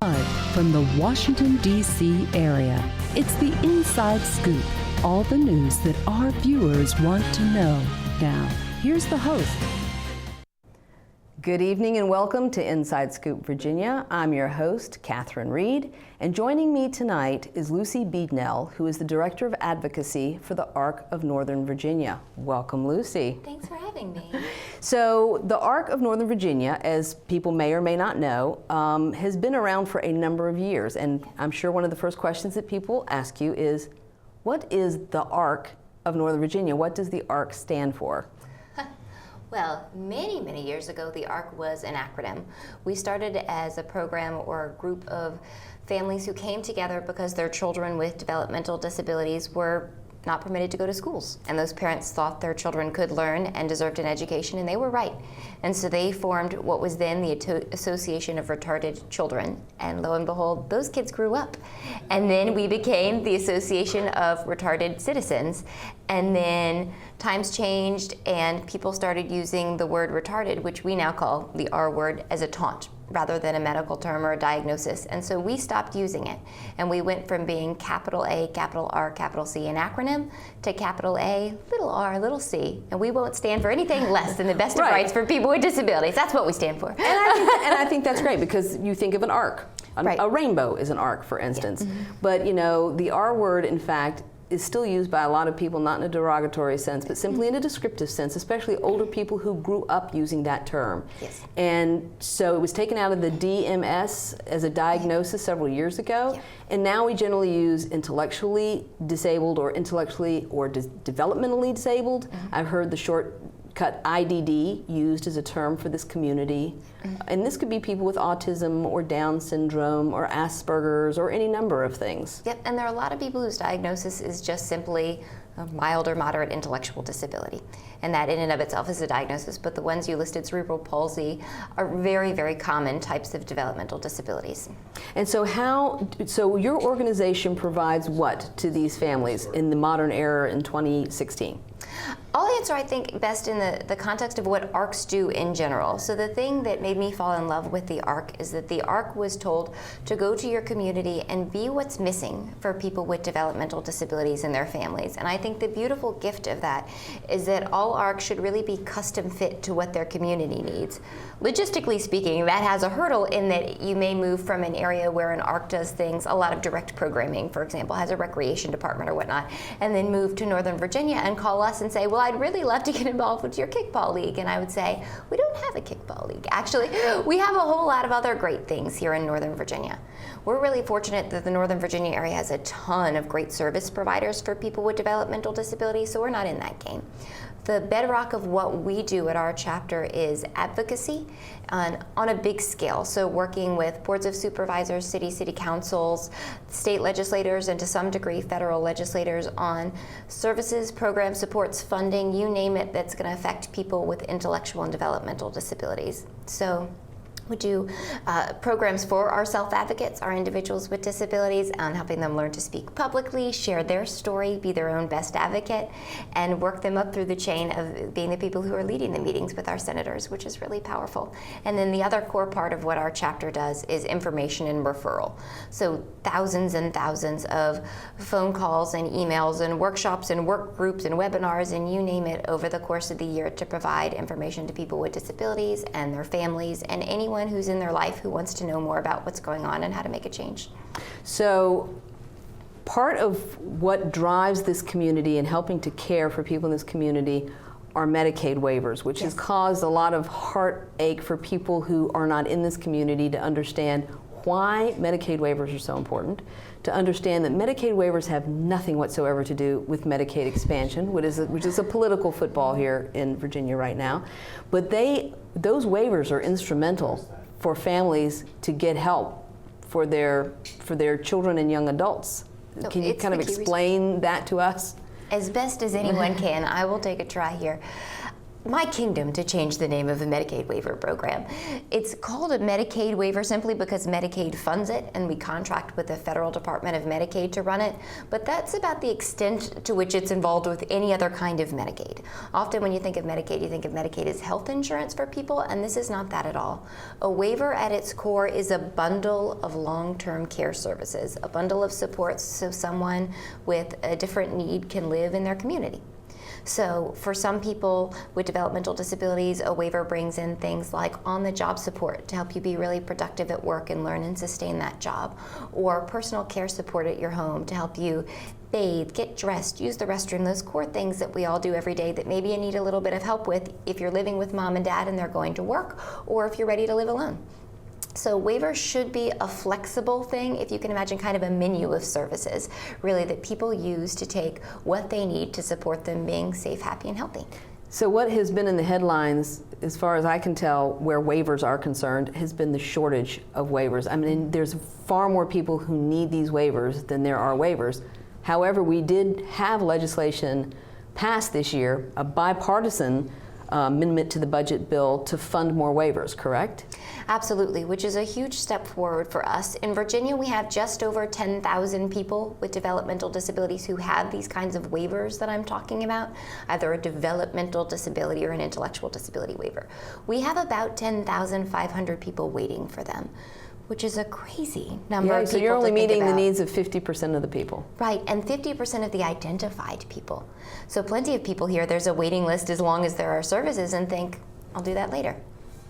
Live from the Washington, D.C. area, it's the Inside Scoop. All the news that our viewers want to know. Now, here's the host. Good evening and welcome to Inside Scoop, Virginia. I'm your host, Catherine Reed, and joining me tonight is Lucy Beadnell, who is the Director of Advocacy for the ARC of Northern Virginia. Welcome, Lucy. Thanks for having me. So, the ARC of Northern Virginia, as people may or may not know, has been around for a number of years, and I'm sure one of the first questions that people ask you is, what is the ARC of Northern Virginia? What does the ARC stand for? Well, many, many years ago, the ARC was an acronym. We started as a program or a group of families who came together because their children with developmental disabilities were not permitted to go to schools. And those parents thought their children could learn and deserved an education, and they were right. And so they formed what was then the Association of Retarded Children. And lo and behold, those kids grew up. And then we became the Association of Retarded Citizens. And then times changed and people started using the word retarded, which we now call the R word, as a taunt rather than a medical term or a diagnosis. And so we stopped using it. And we went from being capital A, capital R, capital C, an acronym, to capital A, little r, little c. And we won't stand for anything less than the best of rights for people with disabilities. That's what we stand for. And I think that's great, because you think of an arc. Right. A rainbow is an arc, for instance. Yeah. Mm-hmm. But you know, the R word, in fact, is still used by a lot of people, not in a derogatory sense, but simply in a descriptive sense, especially older people who grew up using that term. Yes. And so it was taken out of the DMS as a diagnosis several years ago, yeah. And now we generally use intellectually disabled or intellectually or developmentally disabled. Mm-hmm. I've heard the shortcut IDD used as a term for this community. Mm-hmm. And this could be people with autism or Down syndrome or Asperger's or any number of things. Yep, and there are a lot of people whose diagnosis is just simply a mild or moderate intellectual disability. And that in and of itself is a diagnosis, but the ones you listed, cerebral palsy, are very, very common types of developmental disabilities. And so so your organization provides what to these families in the modern era in 2016? I'll answer, I think, best in the context of what ARCs do in general. So the thing that made me fall in love with the ARC is that the ARC was told to go to your community and be what's missing for people with developmental disabilities and their families. And I think the beautiful gift of that is that all ARCs should really be custom fit to what their community needs. Logistically speaking, that has a hurdle in that you may move from an area where an ARC does things, a lot of direct programming, for example, has a recreation department or whatnot, and then move to Northern Virginia and call us and say, well, I'd really love to get involved with your kickball league. And I would say, we don't have a kickball league. Actually, we have a whole lot of other great things here in Northern Virginia. We're really fortunate that the Northern Virginia area has a ton of great service providers for people with developmental disabilities, so we're not in that game. The bedrock of what we do at our chapter is advocacy on a big scale. So working with boards of supervisors, city councils, state legislators, and to some degree federal legislators on services, programs, supports, funding, you name it, that's going to affect people with intellectual and developmental disabilities. So we do programs for our self-advocates, our individuals with disabilities, on helping them learn to speak publicly, share their story, be their own best advocate, and work them up through the chain of being the people who are leading the meetings with our senators, which is really powerful. And then the other core part of what our chapter does is information and referral. So thousands and thousands of phone calls and emails and workshops and work groups and webinars and you name it over the course of the year to provide information to people with disabilities and their families and anyone who's in their life who wants to know more about what's going on and how to make a change. So part of what drives this community and helping to care for people in this community are Medicaid waivers, which has caused a lot of heartache for people who are not in this community to understand why Medicaid waivers are so important, to understand that Medicaid waivers have nothing whatsoever to do with Medicaid expansion, which is a political football here in Virginia right now. But those waivers are instrumental for families to get help for their children and young adults. So can you kind of explain that to us? As best as anyone can. I will take a try here. my kingdom to change the name of the Medicaid waiver program. It's called a Medicaid waiver simply because Medicaid funds it and we contract with the Federal Department of Medicaid to run it, but that's about the extent to which it's involved with any other kind of Medicaid. Often when you think of Medicaid, you think of Medicaid as health insurance for people, and this is not that at all. A waiver at its core is a bundle of long-term care services, a bundle of supports so someone with a different need can live in their community. So for some people with developmental disabilities, a waiver brings in things like on-the-job support to help you be really productive at work and learn and sustain that job, or personal care support at your home to help you bathe, get dressed, use the restroom, those core things that we all do every day that maybe you need a little bit of help with if you're living with mom and dad and they're going to work, or if you're ready to live alone. So waivers should be a flexible thing, if you can imagine kind of a menu of services, really, that people use to take what they need to support them being safe, happy, and healthy. So what has been in the headlines, as far as I can tell, where waivers are concerned, has been the shortage of waivers. I mean, there's far more people who need these waivers than there are waivers. However, we did have legislation passed this year, a bipartisan amendment to the budget bill to fund more waivers, correct? Absolutely, which is a huge step forward for us. In Virginia, we have just over 10,000 people with developmental disabilities who have these kinds of waivers that I'm talking about, either a developmental disability or an intellectual disability waiver. We have about 10,500 people waiting for them, which is a crazy number of people. So you're only to think meeting the about. needs of 50% of the people. Right, and 50% of the identified people. So plenty of people here, there's a waiting list as long as there are services, and think, I'll do that later.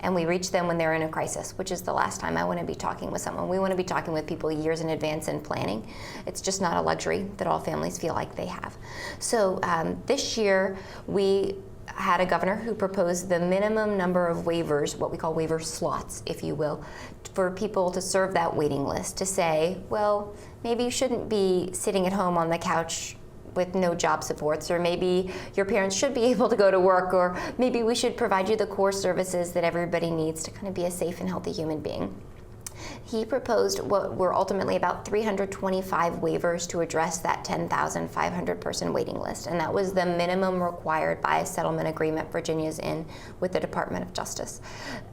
And we reach them when they're in a crisis, which is the last time I want to be talking with someone. We want to be talking with people years in advance and planning. It's just not a luxury that all families feel like they have. So this year, we had a governor who proposed the minimum number of waivers, what we call waiver slots, if you will, for people to serve that waiting list, to say, well, maybe you shouldn't be sitting at home on the couch with no job supports, or maybe your parents should be able to go to work, or maybe we should provide you the core services that everybody needs to kind of be a safe and healthy human being. He proposed what were ultimately about 325 waivers to address that 10,500 person waiting list, and that was the minimum required by a settlement agreement Virginia's in with the Department of Justice.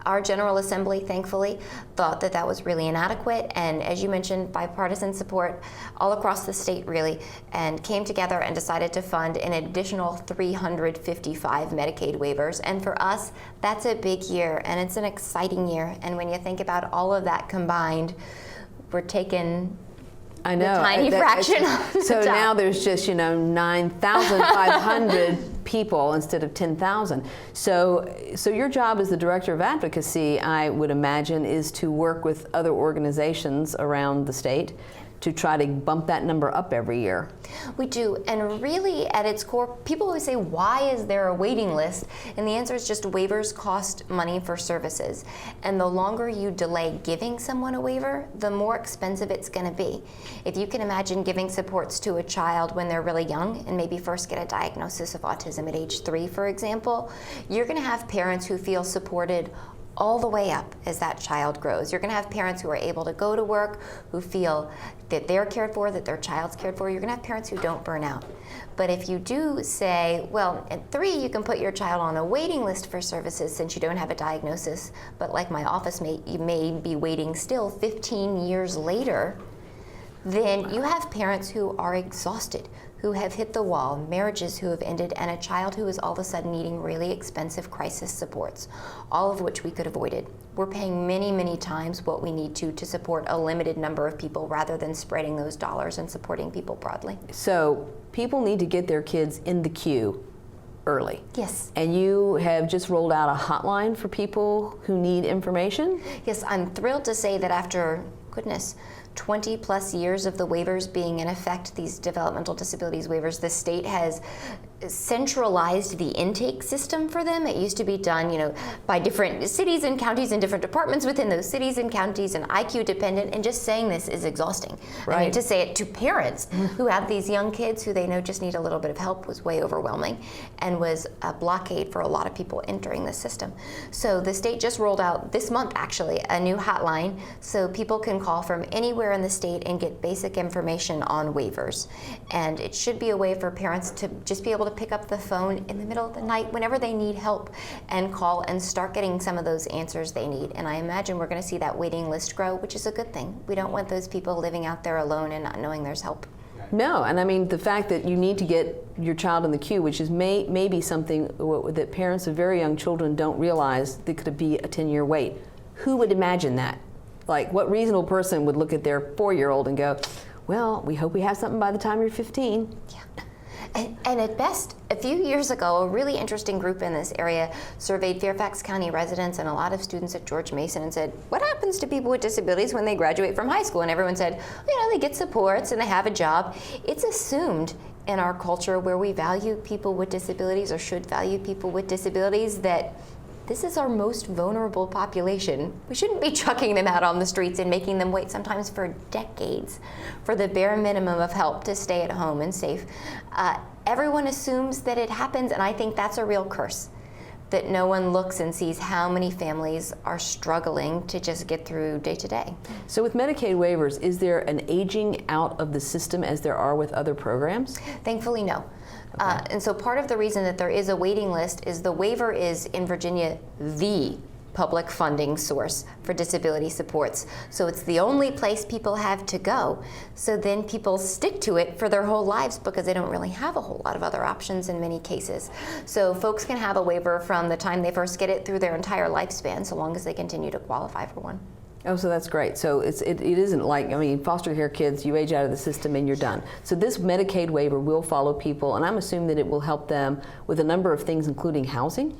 Our General Assembly, thankfully, thought that that was really inadequate, and as you mentioned, bipartisan support all across the state, really, and came together and decided to fund an additional 355 Medicaid waivers. And for us, that's a big year, and it's an exciting year, and when you think about all of that combined, we're taking I know. a tiny fraction of the So top. now there's just, 9,500 people instead of 10,000. So your job as the Director of Advocacy, I would imagine, is to work with other organizations around the state to try to bump that number up every year. We do, and really at its core, people always say, why is there a waiting list? And the answer is just waivers cost money for services. And the longer you delay giving someone a waiver, the more expensive it's gonna be. If you can imagine giving supports to a child when they're really young and maybe first get a diagnosis of autism at age 3, for example, you're gonna have parents who feel supported all the way up as that child grows. You're gonna have parents who are able to go to work, who feel that they're cared for, that their child's cared for. You're gonna have parents who don't burn out. But if you do say, well, at 3, you can put your child on a waiting list for services since you don't have a diagnosis, but like my office mate, you may be waiting still 15 years later, then you have parents who are exhausted, who have hit the wall, marriages who have ended, and a child who is all of a sudden needing really expensive crisis supports, all of which we could have avoided. We're paying many, many times what we need to support a limited number of people rather than spreading those dollars and supporting people broadly. So people need to get their kids in the queue early. Yes. And you have just rolled out a hotline for people who need information? Yes, I'm thrilled to say that after, 20 plus years of the waivers being in effect, these developmental disabilities waivers, the state has centralized the intake system for them. It used to be done, by different cities and counties and different departments within those cities and counties and IQ dependent, and just saying this is exhausting. Right. I mean, to say it to parents who have these young kids who they know just need a little bit of help was way overwhelming and was a blockade for a lot of people entering the system. So the state just rolled out this month, actually, a new hotline so people can call from anywhere in the state and get basic information on waivers. And it should be a way for parents to just be able to pick up the phone in the middle of the night whenever they need help and call and start getting some of those answers they need. And I imagine we're going to see that waiting list grow, which is a good thing. We don't want those people living out there alone and not knowing there's help. No, and I mean the fact that you need to get your child in the queue, which is maybe something that parents of very young children don't realize, that could be a 10-year wait. Who would imagine that? Like, what reasonable person would look at their 4-year-old and go, well, we hope we have something by the time you're 15. Yeah. And at best, a few years ago, a really interesting group in this area surveyed Fairfax County residents and a lot of students at George Mason and said, what happens to people with disabilities when they graduate from high school? And everyone said, they get supports and they have a job. It's assumed in our culture where we value people with disabilities, or should value people with disabilities, that this is our most vulnerable population. We shouldn't be chucking them out on the streets and making them wait sometimes for decades for the bare minimum of help to stay at home and safe. Everyone assumes that it happens, and I think that's a real curse, that no one looks and sees how many families are struggling to just get through day to day. So with Medicaid waivers, is there an aging out of the system as there are with other programs? Thankfully, no. And so part of the reason that there is a waiting list is the waiver is, in Virginia, the public funding source for disability supports. So it's the only place people have to go. So then people stick to it for their whole lives because they don't really have a whole lot of other options in many cases. So folks can have a waiver from the time they first get it through their entire lifespan, so long as they continue to qualify for one. Oh, so that's great. So it isn't like, foster care kids, you age out of the system and you're done. So this Medicaid waiver will follow people, and I'm assuming that it will help them with a number of things, including housing?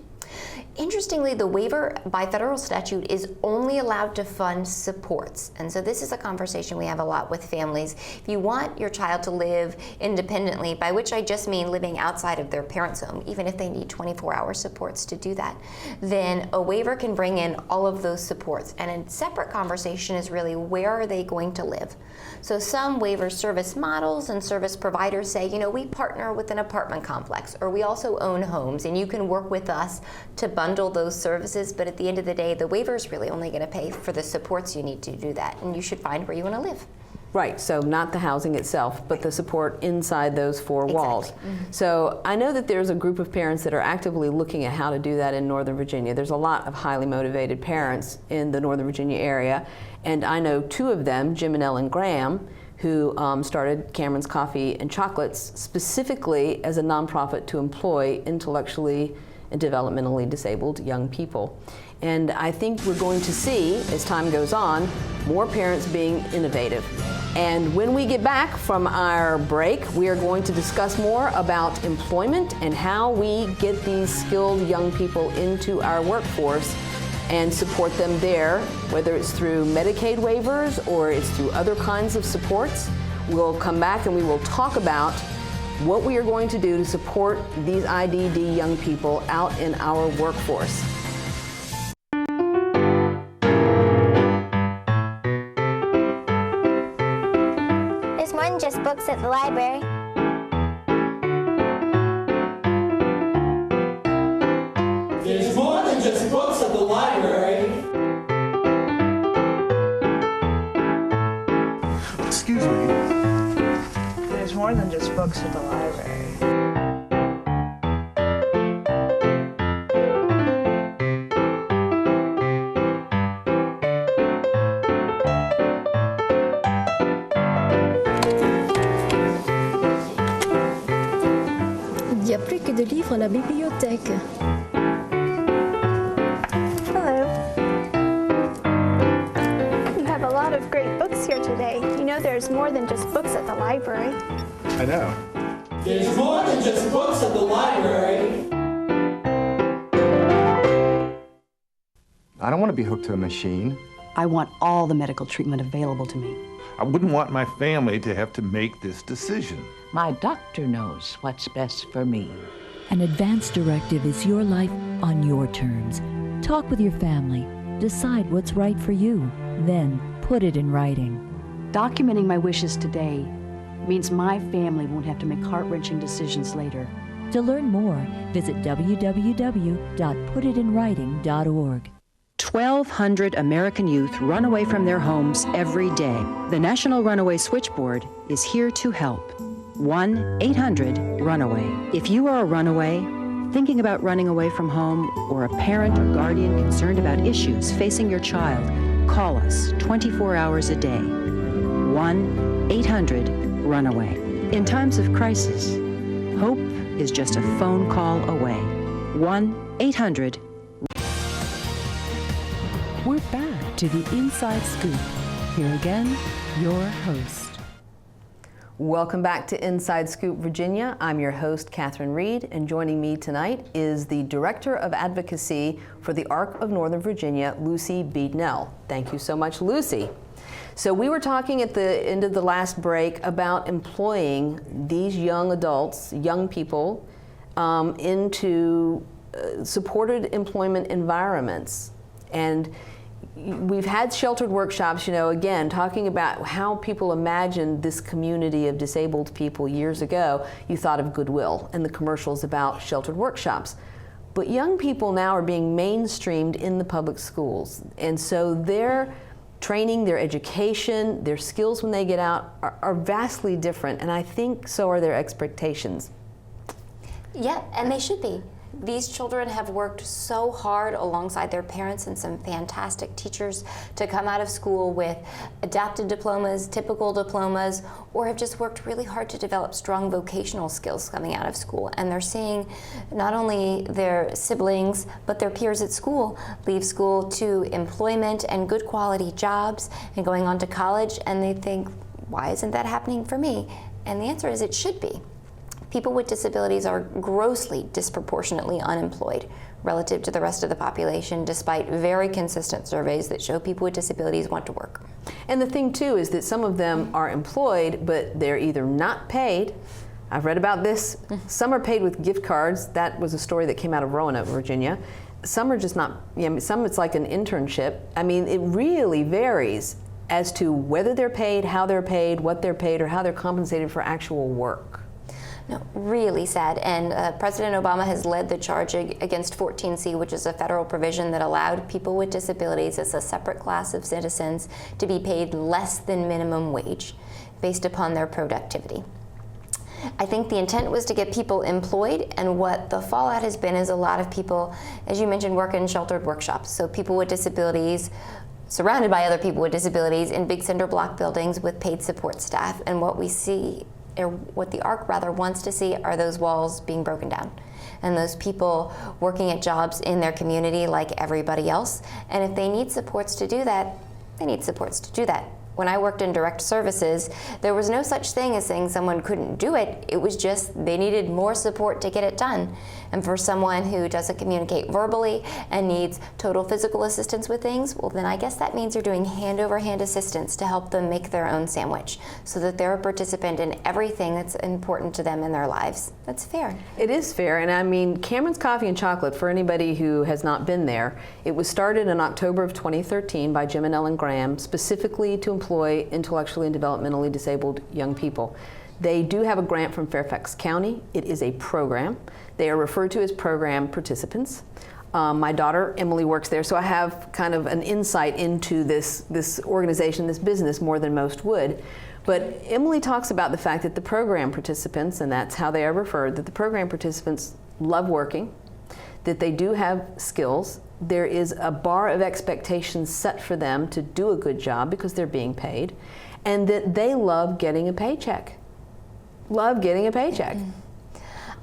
Interestingly, the waiver by federal statute is only allowed to fund supports. And so this is a conversation we have a lot with families. If you want your child to live independently, by which I just mean living outside of their parents' home, even if they need 24-hour supports to do that, then a waiver can bring in all of those supports. And a separate conversation is really, where are they going to live? So some waiver service models and service providers say, we partner with an apartment complex, or we also own homes, and you can work with us to bundle those services, but at the end of the day, the waiver is really only going to pay for the supports you need to do that, and you should find where you want to live. Right, so not the housing itself, but the support inside those four walls. Mm-hmm. So I know that there's a group of parents that are actively looking at how to do that in Northern Virginia. There's a lot of highly motivated parents in the Northern Virginia area, and I know two of them, Jim and Ellen Graham, who started Cameron's Coffee and Chocolates specifically as a nonprofit to employ intellectually and developmentally disabled young people. And I think we're going to see, as time goes on, more parents being innovative. And when we get back from our break, we are going to discuss more about employment and how we get these skilled young people into our workforce and support them there, whether it's through Medicaid waivers or it's through other kinds of supports. We'll come back and we will talk about what we are going to do to support these IDD young people out in our workforce. There's more than just books at the library. There's more than just books at the library. Excuse me. There's more than just books at the library. Il y a plus que de livres à la bibliothèque. Hello. You have a lot of great books here today. You know there's more than just books at the library. I know. There's more than just books at the library. I don't want to be hooked to a machine. I want all the medical treatment available to me. I wouldn't want my family to have to make this decision. My doctor knows what's best for me. An advance directive is your life on your terms. Talk with your family. Decide what's right for you. Then put it in writing. Documenting my wishes today means my family won't have to make heart-wrenching decisions later. To learn more, visit www.putitinwriting.org. 1,200 American youth run away from their homes every day. The National Runaway Switchboard is here to help. 1-800-RUNAWAY. If you are a runaway, thinking about running away from home, or a parent or guardian concerned about issues facing your child, call us 24 hours a day. 1-800-RUNAWAY. In times of crisis, hope is just a phone call away. 1-800. We're back to the Inside Scoop. Here again, your host. Welcome back to Inside Scoop, Virginia. I'm your host, Catherine Reed, and joining me tonight is the Director of Advocacy for the ARC of Northern Virginia, Lucy Beadnell. Thank you so much, Lucy. So we were talking at the end of the last break about employing these young adults, young people, into supported employment environments. And we've had sheltered workshops, again, talking about how people imagined this community of disabled people years ago. You thought of Goodwill and the commercials about sheltered workshops. But young people now are being mainstreamed in the public schools. And so their training, their education, their skills when they get out are vastly different. And I think so are their expectations. Yeah, and they should be. These children have worked so hard alongside their parents and some fantastic teachers to come out of school with adapted diplomas, typical diplomas, or have just worked really hard to develop strong vocational skills coming out of school. And they're seeing not only their siblings, but their peers at school leave school to employment and good quality jobs and going on to college, and they think, why isn't that happening for me? And the answer is it should be. People with disabilities are grossly disproportionately unemployed relative to the rest of the population, despite very consistent surveys that show people with disabilities want to work. And the thing too is that some of them are employed, but they're either not paid. I've read about this. Some are paid with gift cards. That was a story that came out of Roanoke, Virginia. Some are just not, some it's like an internship. I mean, it really varies as to whether they're paid, how they're paid, what they're paid, or how they're compensated for actual work. No, really sad. And President Obama has led the charge against 14C, which is a federal provision that allowed people with disabilities as a separate class of citizens to be paid less than minimum wage based upon their productivity. I think the intent was to get people employed, and what the fallout has been is a lot of people, as you mentioned, work in sheltered workshops. So people with disabilities surrounded by other people with disabilities in big cinder block buildings with paid support staff. And what we see, or what the ARC rather wants to see, are those walls being broken down and those people working at jobs in their community like everybody else. And if they need supports to do that, they need supports to do that. When I worked in direct services, there was no such thing as saying someone couldn't do it. It was just they needed more support to get it done. And for someone who doesn't communicate verbally and needs total physical assistance with things, well, then I guess that means you're doing hand-over-hand assistance to help them make their own sandwich so that they're a participant in everything that's important to them in their lives. That's fair. It is fair. And I mean, Cameron's Coffee and Chocolate, for anybody who has not been there, it was started in October of 2013 by Jim and Ellen Graham, specifically to employ intellectually and developmentally disabled young people. They do have a grant from Fairfax County. It is a program. They are referred to as program participants. My daughter, Emily, works there, so I have kind of an insight into this organization, this business, more than most would. But Emily talks about the fact that the program participants, and that's how they are referred, that the program participants love working, that they do have skills. There is a bar of expectations set for them to do a good job because they're being paid, and that they love getting a paycheck. Love getting a paycheck.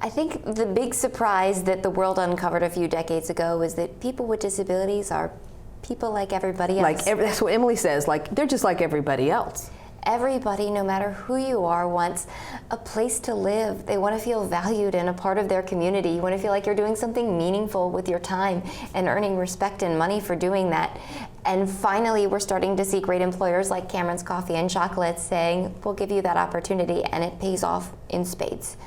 I think the big surprise that the world uncovered a few decades ago is that people with disabilities are people like everybody else. That's what Emily says, they're just like everybody else. Everybody, no matter who you are, wants a place to live. They want to feel valued and a part of their community. You want to feel like you're doing something meaningful with your time and earning respect and money for doing that. And finally, we're starting to see great employers like Cameron's Coffee and Chocolate saying, we'll give you that opportunity, and it pays off in spades.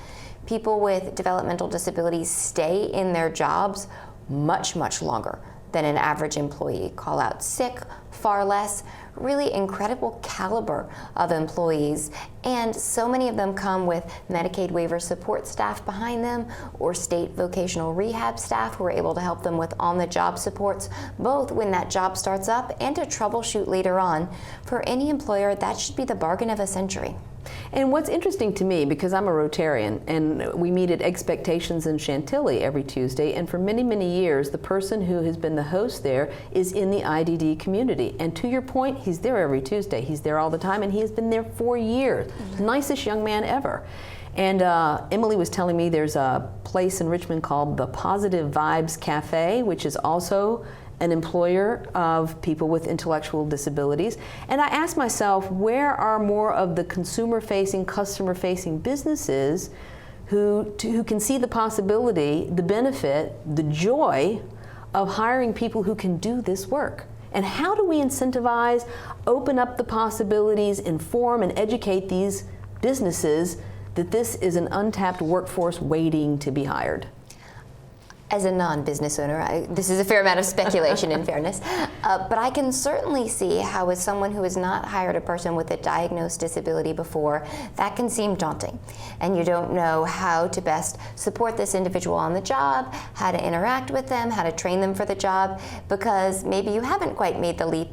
People with developmental disabilities stay in their jobs much, much longer than an average employee. Call out sick far less. Really incredible caliber of employees, and so many of them come with Medicaid waiver support staff behind them or state vocational rehab staff who are able to help them with on-the-job supports, both when that job starts up and to troubleshoot later on. For any employer, that should be the bargain of a century. And what's interesting to me, because I'm a Rotarian, and we meet at Expectations in Chantilly every Tuesday, and for many, many years, the person who has been the host there is in the IDD community. And to your point, he's there every Tuesday. He's there all the time, and he has been there for years. Nicest young man ever. And Emily was telling me there's a place in Richmond called the Positive Vibes Cafe, which is also an employer of people with intellectual disabilities. And I asked myself, where are more of the consumer-facing, customer-facing businesses who can see the possibility, the benefit, the joy of hiring people who can do this work? And how do we incentivize, open up the possibilities, inform and educate these businesses that this is an untapped workforce waiting to be hired? As a non-business owner, this is a fair amount of speculation in fairness, but I can certainly see how, as someone who has not hired a person with a diagnosed disability before, that can seem daunting. And you don't know how to best support this individual on the job, how to interact with them, how to train them for the job, because maybe you haven't quite made the leap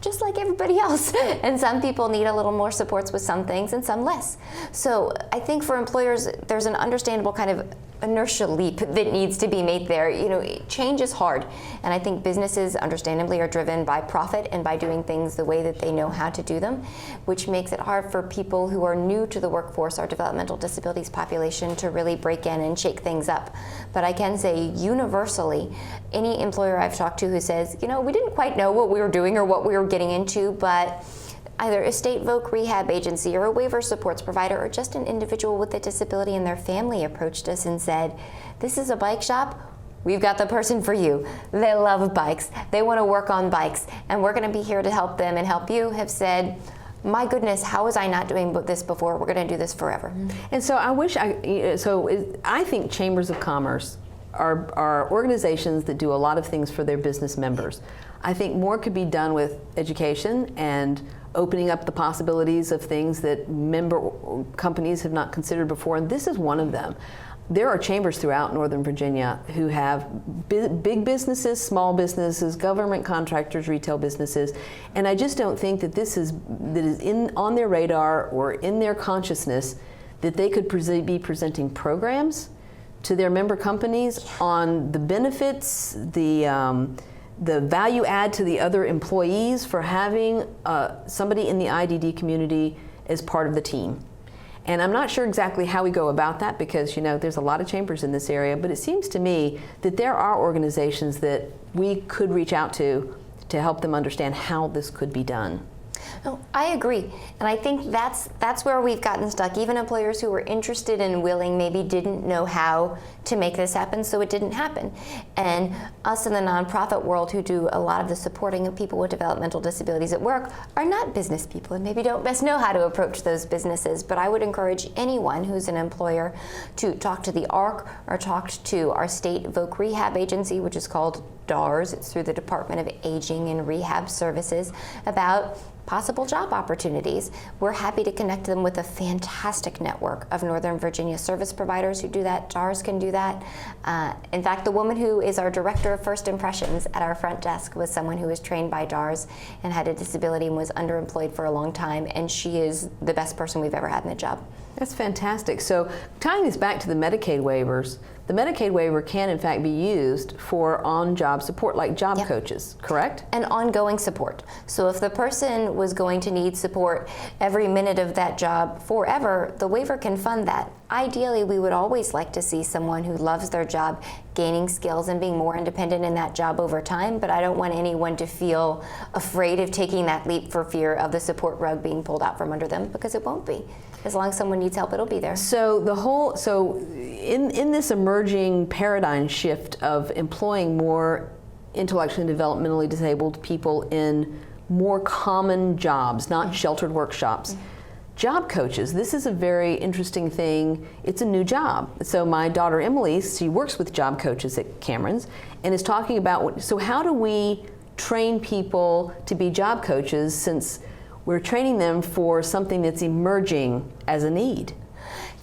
just like everybody else. And some people need a little more supports with some things and some less. So I think for employers, there's an understandable kind of inertia leap that needs to be made there. You know, change is hard. And I think businesses understandably are driven by profit and by doing things the way that they know how to do them, which makes it hard for people who are new to the workforce, our developmental disabilities population, to really break in and shake things up. But I can say universally, any employer I've talked to who says, you know, we didn't quite know what we were doing or what we were getting into, but either a state voc rehab agency or a waiver supports provider or just an individual with a disability and their family approached us and said, this is a bike shop, we've got the person for you. They love bikes, they want to work on bikes, and we're going to be here to help them and help you, have said, my goodness, how was I not doing this before? We're going to do this forever. And so I think chambers of commerce are organizations that do a lot of things for their business members. I think more could be done with education and opening up the possibilities of things that member companies have not considered before, and this is one of them. There are chambers throughout Northern Virginia who have big businesses, small businesses, government contractors, retail businesses, and I just don't think that this is on their radar or in their consciousness that they could be presenting programs to their member companies on the benefits, the value add to the other employees for having somebody in the IDD community as part of the team. And I'm not sure exactly how we go about that because, you know, there's a lot of chambers in this area, but it seems to me that there are organizations that we could reach out to help them understand how this could be done. No, I agree, and I think that's where we've gotten stuck. Even employers who were interested and willing maybe didn't know how to make this happen, so it didn't happen. And us in the nonprofit world who do a lot of the supporting of people with developmental disabilities at work are not business people and maybe don't best know how to approach those businesses. But I would encourage anyone who's an employer to talk to the ARC or talk to our state voc rehab agency, which is called DARS. It's through the Department of Aging and Rehab Services, about possible job opportunities. We're happy to connect them with a fantastic network of Northern Virginia service providers who do that. DARS can do that. In fact, the woman who is our director of first impressions at our front desk was someone who was trained by DARS and had a disability and was underemployed for a long time, and she is the best person we've ever had in the job. That's fantastic. So tying this back to the Medicaid waivers, the Medicaid waiver can in fact be used for on-job support like job coaches, correct? And ongoing support. So if the person was going to need support every minute of that job forever, the waiver can fund that. Ideally, we would always like to see someone who loves their job gaining skills and being more independent in that job over time, but I don't want anyone to feel afraid of taking that leap for fear of the support rug being pulled out from under them, because it won't be. As long as someone needs help, it'll be there. So in this emerging paradigm shift of employing more intellectually and developmentally disabled people in more common jobs, not sheltered workshops, job coaches, this is a very interesting thing. It's a new job. So my daughter Emily, she works with job coaches at Cameron's and is talking about, so how do we train people to be job coaches since we're training them for something that's emerging as a need?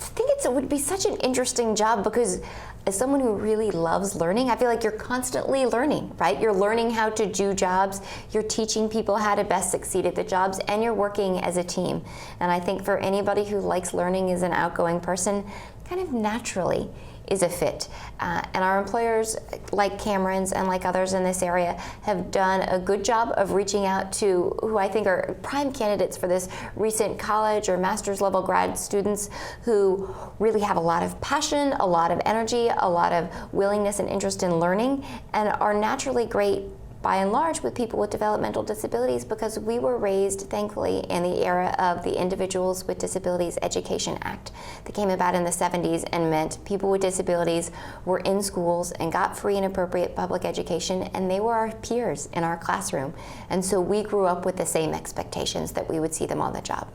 I think it would be such an interesting job because as someone who really loves learning, I feel like you're constantly learning, right? You're learning how to do jobs, you're teaching people how to best succeed at the jobs, and you're working as a team. And I think for anybody who likes learning, is an outgoing person, kind of naturally is a fit. And our employers, like Cameron's and like others in this area, have done a good job of reaching out to who I think are prime candidates for this recent college or master's level grad students who really have a lot of passion, a lot of energy, a lot of willingness and interest in learning, and are naturally great by and large with people with developmental disabilities, because we were raised, thankfully, in the era of the Individuals with Disabilities Education Act that came about in the 70s and meant people with disabilities were in schools and got free and appropriate public education, and they were our peers in our classroom. And so we grew up with the same expectations that we would see them on the job.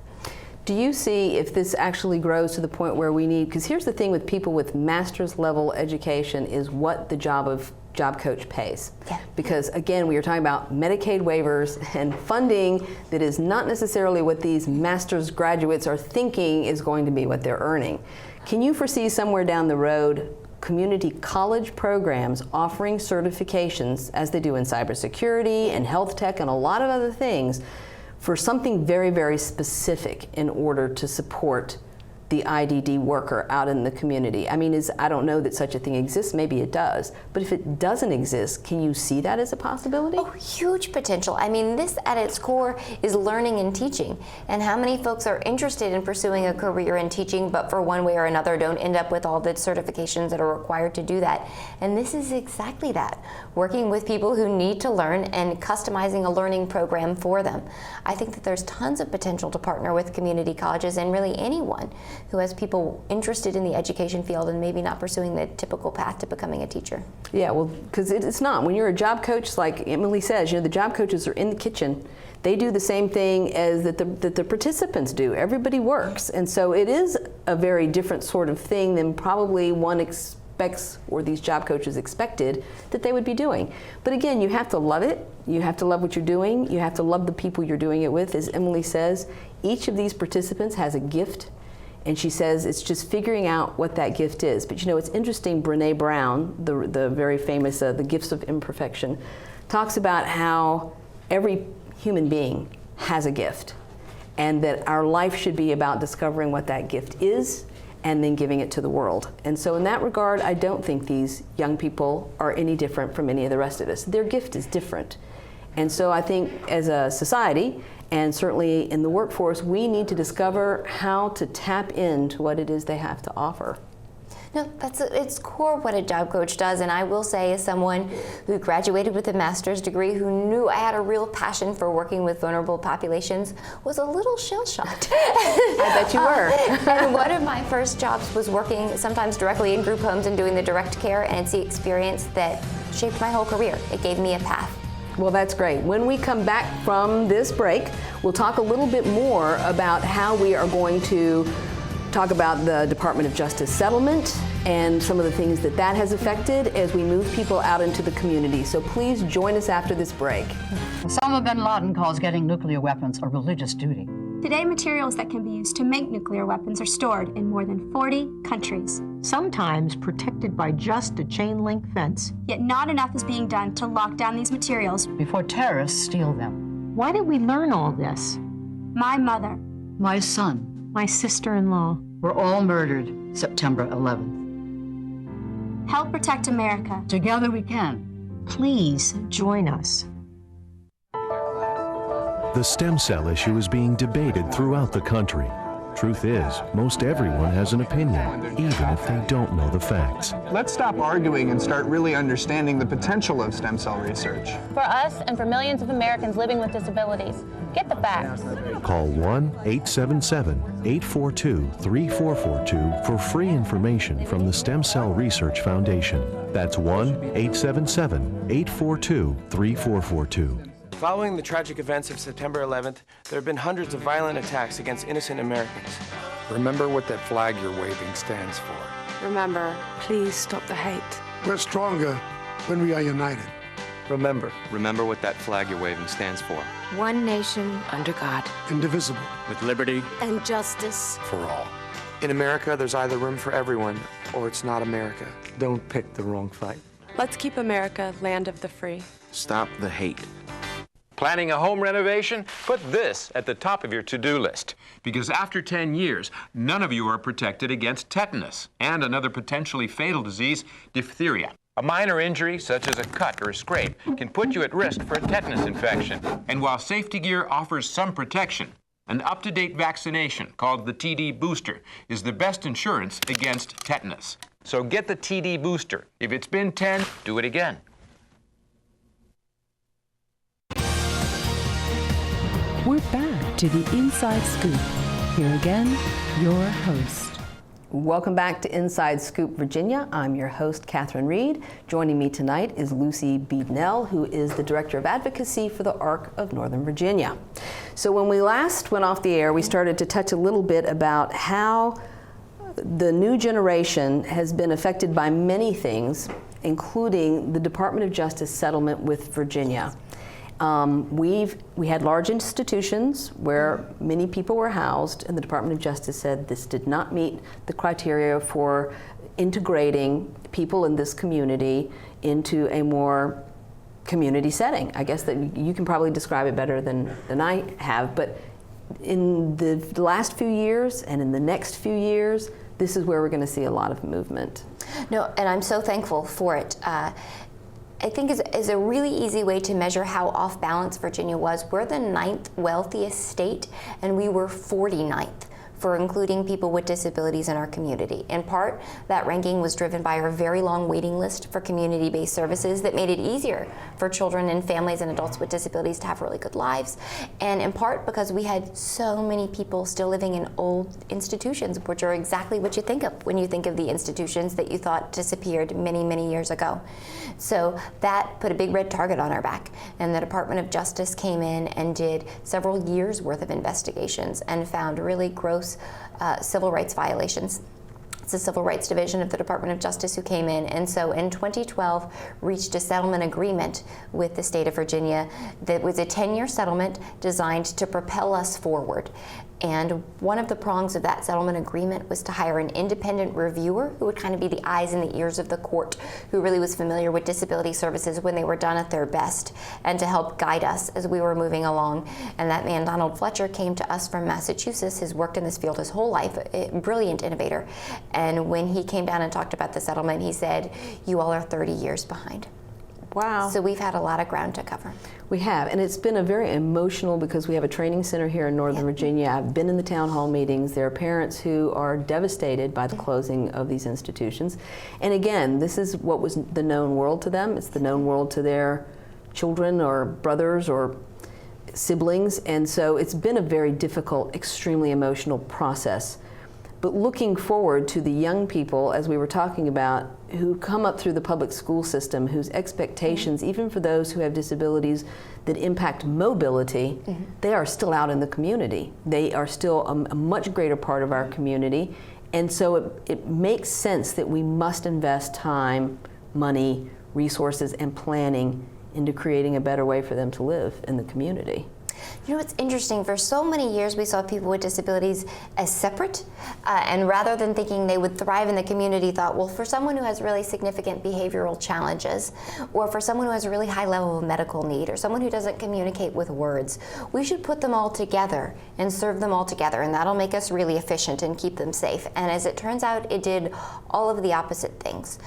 Do you see if this actually grows to the point where we need, because here's the thing with people with master's level education, is what the job coach pays. Yeah. Because again, we are talking about Medicaid waivers and funding that is not necessarily what these master's graduates are thinking is going to be what they're earning. Can you foresee somewhere down the road community college programs offering certifications, as they do in cybersecurity and health tech and a lot of other things, for something very, very specific in order to support the IDD worker out in the community? I mean, I don't know that such a thing exists, maybe it does, but if it doesn't exist, can you see that as a possibility? Oh, huge potential. I mean, this at its core is learning and teaching, and how many folks are interested in pursuing a career in teaching, but for one way or another don't end up with all the certifications that are required to do that. And this is exactly that, working with people who need to learn and customizing a learning program for them. I think that there's tons of potential to partner with community colleges and really anyone who has people interested in the education field and maybe not pursuing the typical path to becoming a teacher. Yeah, well, because it's not. When you're a job coach, like Emily says, the job coaches are in the kitchen. They do the same thing as that the participants do. Everybody works. And so it is a very different sort of thing than probably one expects, or these job coaches expected, that they would be doing. But again, you have to love it. You have to love what you're doing. You have to love the people you're doing it with. As Emily says, each of these participants has a gift. And she says it's just figuring out what that gift is. But it's interesting, Brene Brown, the very famous The Gifts of Imperfection, talks about how every human being has a gift, and that our life should be about discovering what that gift is and then giving it to the world. And so in that regard, I don't think these young people are any different from any of the rest of us. Their gift is different. And so I think as a society, and certainly in the workforce, we need to discover how to tap into what it is they have to offer. No, that's it's core what a job coach does, and I will say, as someone who graduated with a master's degree, who knew I had a real passion for working with vulnerable populations, was a little shell-shocked. I bet you were. And one of my first jobs was working sometimes directly in group homes and doing the direct care, and it's the experience that shaped my whole career. It gave me a path. Well, that's great. When we come back from this break, we'll talk a little bit more about how we are going to talk about the Department of Justice settlement and some of the things that has affected as we move people out into the community. So please join us after this break. Osama bin Laden calls getting nuclear weapons a religious duty. Today, materials that can be used to make nuclear weapons are stored in more than 40 countries. Sometimes protected by just a chain link fence. Yet not enough is being done to lock down these materials before terrorists steal them. Why did we learn all this? My mother, my son, my sister-in-law were all murdered September 11th. Help protect America. Together we can. Please join us. The stem cell issue is being debated throughout the country. Truth is, most everyone has an opinion, even if they don't know the facts. Let's stop arguing and start really understanding the potential of stem cell research. For us and for millions of Americans living with disabilities, get the facts. Call 1-877-842-3442 for free information from the Stem Cell Research Foundation. That's 1-877-842-3442. Following the tragic events of September 11th, there have been hundreds of violent attacks against innocent Americans. Remember what that flag you're waving stands for. Remember, please stop the hate. We're stronger when we are united. Remember what that flag you're waving stands for. One nation under God. Indivisible. With liberty and justice for all. In America, there's either room for everyone or it's not America. Don't pick the wrong fight. Let's keep America land of the free. Stop the hate. Planning a home renovation? Put this at the top of your to-do list. Because after 10 years, none of you are protected against tetanus and another potentially fatal disease, diphtheria. A minor injury, such as a cut or a scrape, can put you at risk for a tetanus infection. And while safety gear offers some protection, an up-to-date vaccination called the TD booster is the best insurance against tetanus. So get the TD booster. If it's been 10, do it again. We're back to the Inside Scoop. Here again, your host. Welcome back to Inside Scoop, Virginia. I'm your host, Catherine Reed. Joining me tonight is Lucy Beadnell, who is the Director of Advocacy for the ARC of Northern Virginia. So when we last went off the air, we started to touch a little bit about how the new generation has been affected by many things, including the Department of Justice settlement with Virginia. We had large institutions where many people were housed, and the Department of Justice said this did not meet the criteria for integrating people in this community into a more community setting. I guess that you can probably describe it better than I have, but in the last few years and in the next few years, this is where we're going to see a lot of movement. No, and I'm so thankful for it. I think is a really easy way to measure how off balance Virginia was. We're the 9th wealthiest state, and we were 49th for including people with disabilities in our community. In part, that ranking was driven by our very long waiting list for community-based services that made it easier for children and families and adults with disabilities to have really good lives. And in part because we had so many people still living in old institutions, which are exactly what you think of when you think of the institutions that you thought disappeared many, many years ago. So that put a big red target on our back. And the Department of Justice came in and did several years worth of investigations and found really gross civil rights violations. It's the Civil Rights Division of the Department of Justice who came in, and so in 2012 reached a settlement agreement with the state of Virginia that was a 10-year settlement designed to propel us forward. And one of the prongs of that settlement agreement was to hire an independent reviewer who would kind of be the eyes and the ears of the court, who really was familiar with disability services when they were done at their best, and to help guide us as we were moving along. And that man, Donald Fletcher, came to us from Massachusetts, has worked in this field his whole life, a brilliant innovator. And when he came down and talked about the settlement, he said, "You all are 30 years behind." Wow. So we've had a lot of ground to cover. We have, and it's been a very emotional, because we have a training center here in Northern Virginia. I've been in the town hall meetings. There are parents who are devastated by the closing of these institutions. And again, this is what was the known world to them. It's the known world to their children or brothers or siblings. And so it's been a very difficult, extremely emotional process. But looking forward to the young people, as we were talking about, who come up through the public school system, whose expectations, even for those who have disabilities that impact mobility, they are still out in the community. They are still a much greater part of our community. And so it makes sense that we must invest time, money, resources, and planning into creating a better way for them to live in the community. You know what's interesting, for so many years we saw people with disabilities as separate, and rather than thinking they would thrive in the community, thought, well, for someone who has really significant behavioral challenges, or for someone who has a really high level of medical need, or someone who doesn't communicate with words, we should put them all together and serve them all together, and that'll make us really efficient and keep them safe. And as it turns out, it did all of the opposite things.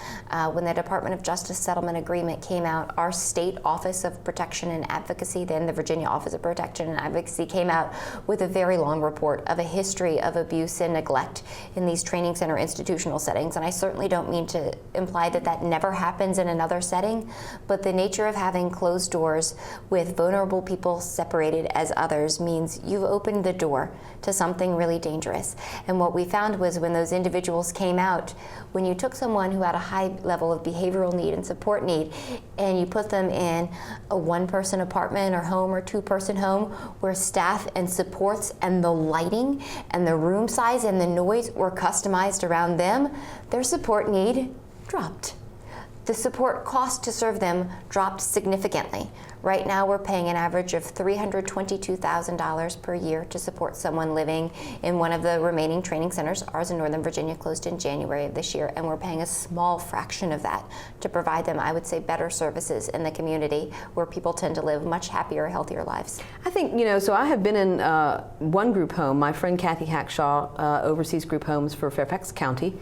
When the Department of Justice settlement agreement came out, our state Office of Protection and Advocacy, then the Virginia Office of Protection and Advocacy, came out with a very long report of a history of abuse and neglect in these training center institutional settings. And I certainly don't mean to imply that that never happens in another setting, but the nature of having closed doors with vulnerable people separated as others means you've opened the door to something really dangerous. And what we found was when those individuals came out, when you took someone who had a high level of behavioral need and support need, and you put them in a one-person apartment or home or two-person home where staff and supports and the lighting and the room size and the noise were customized around them, their support need dropped. the support cost to serve them dropped significantly. Right now we're paying an average of $322,000 per year to support someone living in one of the remaining training centers. Ours in Northern Virginia closed in January of this year, and we're paying a small fraction of that to provide them, I would say, better services in the community where people tend to live much happier, healthier lives. I think, so I have been in one group home. My friend Kathy Hackshaw oversees group homes for Fairfax County.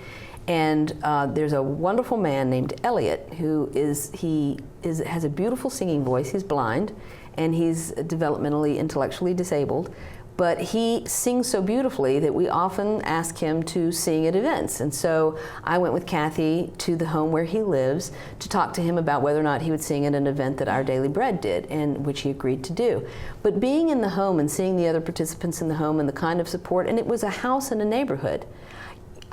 And there's a wonderful man named Elliot who has a beautiful singing voice. He's blind and he's developmentally, intellectually disabled, but he sings so beautifully that we often ask him to sing at events. And so I went with Kathy to the home where he lives to talk to him about whether or not he would sing at an event that Our Daily Bread did, and which he agreed to do. But being in the home and seeing the other participants in the home and the kind of support, and it was a house in a neighborhood,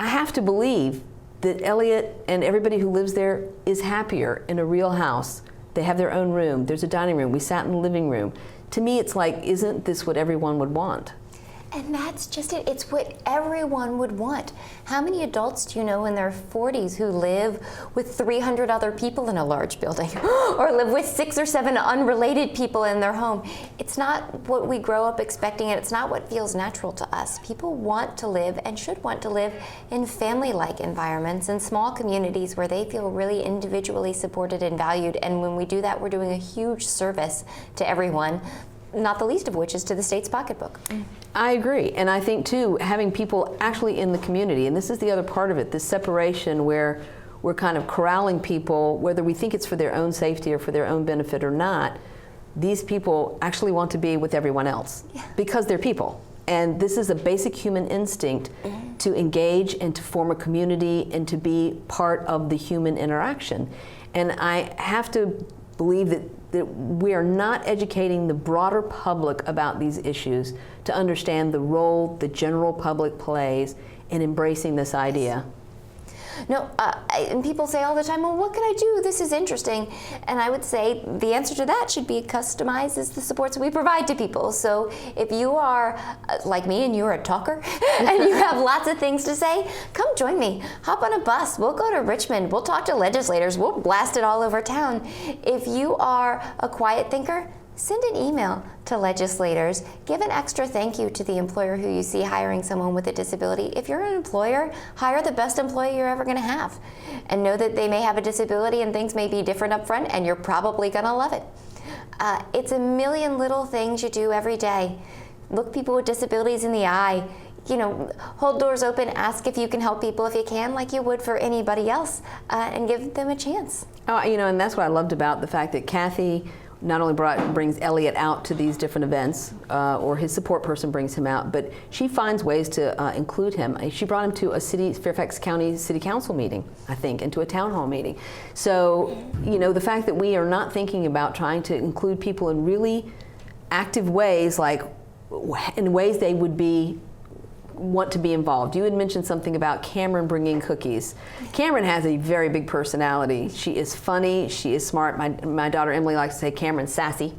I have to believe that Elliot and everybody who lives there is happier in a real house. They have their own room. There's a dining room. We sat in the living room. To me, it's like, isn't this what everyone would want? And that's just it. It's what everyone would want. How many adults do you know in their 40s who live with 300 other people in a large building or live with 6 or 7 unrelated people in their home? It's not what we grow up expecting, and it's not what feels natural to us. People want to live and should want to live in family-like environments, in small communities where they feel really individually supported and valued. And when we do that, we're doing a huge service to everyone, not the least of which is to the state's pocketbook. I agree, and I think too, having people actually in the community, and this is the other part of it, this separation where we're kind of corralling people, whether we think it's for their own safety or for their own benefit or not, these people actually want to be with everyone else because they're people. And this is a basic human instinct to engage and to form a community and to be part of the human interaction. And I have to believe that we are not educating the broader public about these issues to understand the role the general public plays in embracing this idea. No, and people say all the time, well, what can I do? This is interesting. And I would say the answer to that should be customized as the supports we provide to people. So if you are like me and you're a talker and you have lots of things to say, come join me. Hop on a bus. We'll go to Richmond. We'll talk to legislators. We'll blast it all over town. If you are a quiet thinker, send an email to legislators. Give an extra thank you to the employer who you see hiring someone with a disability. If you're an employer, hire the best employee you're ever going to have. And know that they may have a disability and things may be different up front, and you're probably going to love it. It's a million little things you do every day. Look people with disabilities in the eye. Hold doors open, ask if you can help people if you can, like you would for anybody else, and give them a chance. And that's what I loved about the fact that Kathy not only brings Elliot out to these different events, or his support person brings him out, but she finds ways to include him. She brought him to a Fairfax County City Council meeting, I think, and to a town hall meeting. So, the fact that we are not thinking about trying to include people in really active ways, like in ways they would want to be involved. You had mentioned something about Cameron bringing cookies. Cameron has a very big personality. She is funny, she is smart. My daughter Emily likes to say Cameron's sassy.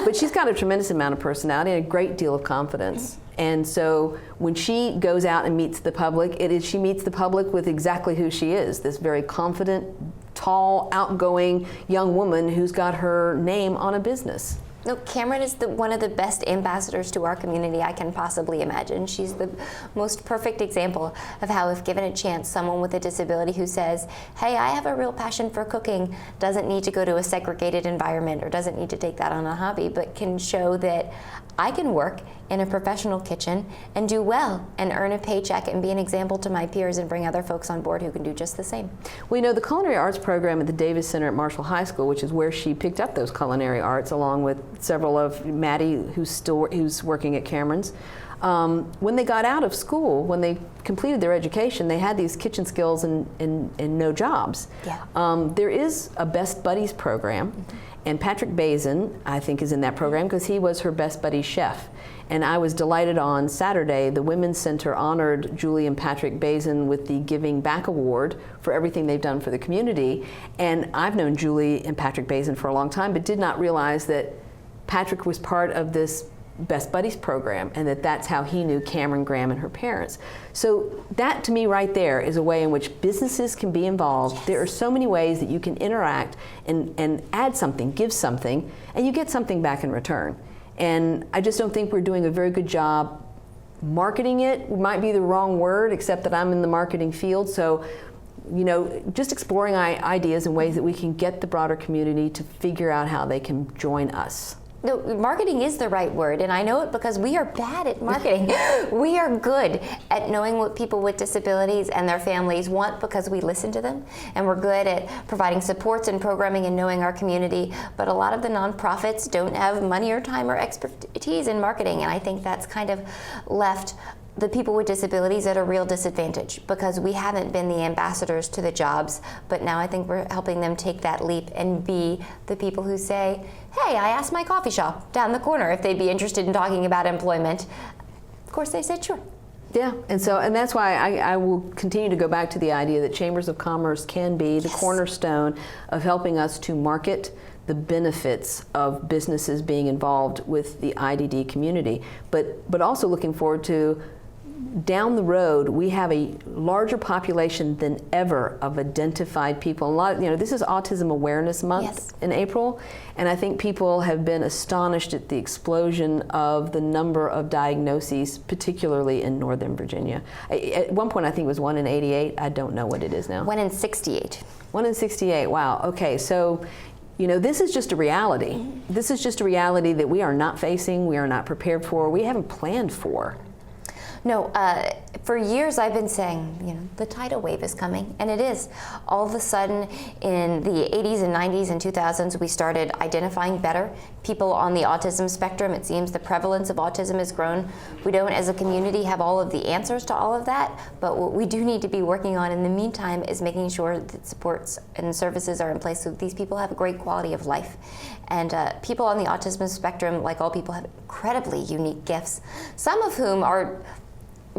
But she's got a tremendous amount of personality and a great deal of confidence. And so when she goes out and meets the public, she meets the public with exactly who she is, this very confident, tall, outgoing young woman who's got her name on a business. No, Cameron is one of the best ambassadors to our community I can possibly imagine. She's the most perfect example of how, if given a chance, someone with a disability who says, hey, I have a real passion for cooking, doesn't need to go to a segregated environment or doesn't need to take that on a hobby, but can show that I can work in a professional kitchen and do well and earn a paycheck and be an example to my peers and bring other folks on board who can do just the same. We know the culinary arts program at the Davis Center at Marshall High School, which is where she picked up those culinary arts along with several of Maddie who's working at Cameron's. When they got out of school, when they completed their education, they had these kitchen skills and no jobs. Yeah. There is a Best Buddies program, and Patrick Bazin, I think, is in that program because he was her Best Buddies chef. And I was delighted on Saturday, the Women's Center honored Julie and Patrick Bazin with the Giving Back Award for everything they've done for the community. And I've known Julie and Patrick Bazin for a long time, but did not realize that Patrick was part of this Best Buddies program, and that's how he knew Cameron Graham and her parents. So that, to me, right there is a way in which businesses can be involved. Yes. There are so many ways that you can interact and add something, give something, and you get something back in return. And I just don't think we're doing a very good job marketing it. Might be the wrong word, except that I'm in the marketing field. So, you know, just exploring ideas and ways that we can get the broader community to figure out how they can join us. No, marketing is the right word, and I know it because we are bad at marketing. We are good at knowing what people with disabilities and their families want because we listen to them, and we're good at providing supports and programming and knowing our community, but a lot of the nonprofits don't have money or time or expertise in marketing, and I think that's kind of left the people with disabilities at a real disadvantage because we haven't been the ambassadors to the jobs, but now I think we're helping them take that leap and be the people who say, hey, I asked my coffee shop down the corner if they'd be interested in talking about employment. Of course they said sure. Yeah, and that's why I will continue to go back to the idea that chambers of commerce can be the cornerstone of helping us to market the benefits of businesses being involved with the IDD community, but also looking forward to down the road, we have a larger population than ever of identified people. A lot, this is Autism Awareness Month in April, and I think people have been astonished at the explosion of the number of diagnoses, particularly in Northern Virginia. At one point, I think it was 1 in 88. I don't know what it is now. 1 in 68. 1 in 68. Wow. Okay, so. This is just a reality. This is just a reality that we are not facing, we are not prepared for, we haven't planned for. No, for years I've been saying, the tidal wave is coming, and it is. All of a sudden, in the 80s and 90s and 2000s, we started identifying better people on the autism spectrum. It seems the prevalence of autism has grown. We don't, as a community, have all of the answers to all of that, but what we do need to be working on in the meantime is making sure that supports and services are in place so these people have a great quality of life. And people on the autism spectrum, like all people, have incredibly unique gifts, some of whom are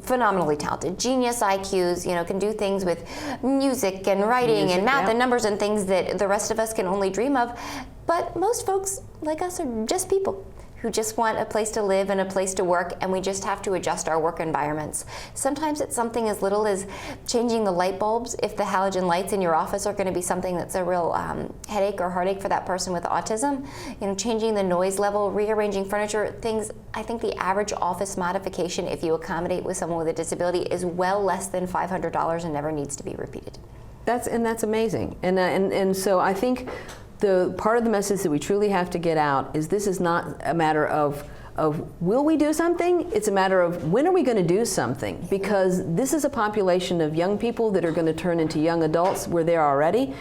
phenomenally talented, genius IQs, can do things with music and writing and math and numbers and things that the rest of us can only dream of. But most folks like us are just people who just want a place to live and a place to work, and we just have to adjust our work environments. Sometimes it's something as little as changing the light bulbs if the halogen lights in your office are going to be something that's a real headache or heartache for that person with autism. Changing the noise level, rearranging furniture, things. I think the average office modification, if you accommodate with someone with a disability, is well less than $500 and never needs to be repeated. That's amazing, and so I think the part of the message that we truly have to get out is this is not a matter of will we do something? It's a matter of when are we going to do something? Because this is a population of young people that are going to turn into young adults, we're there already,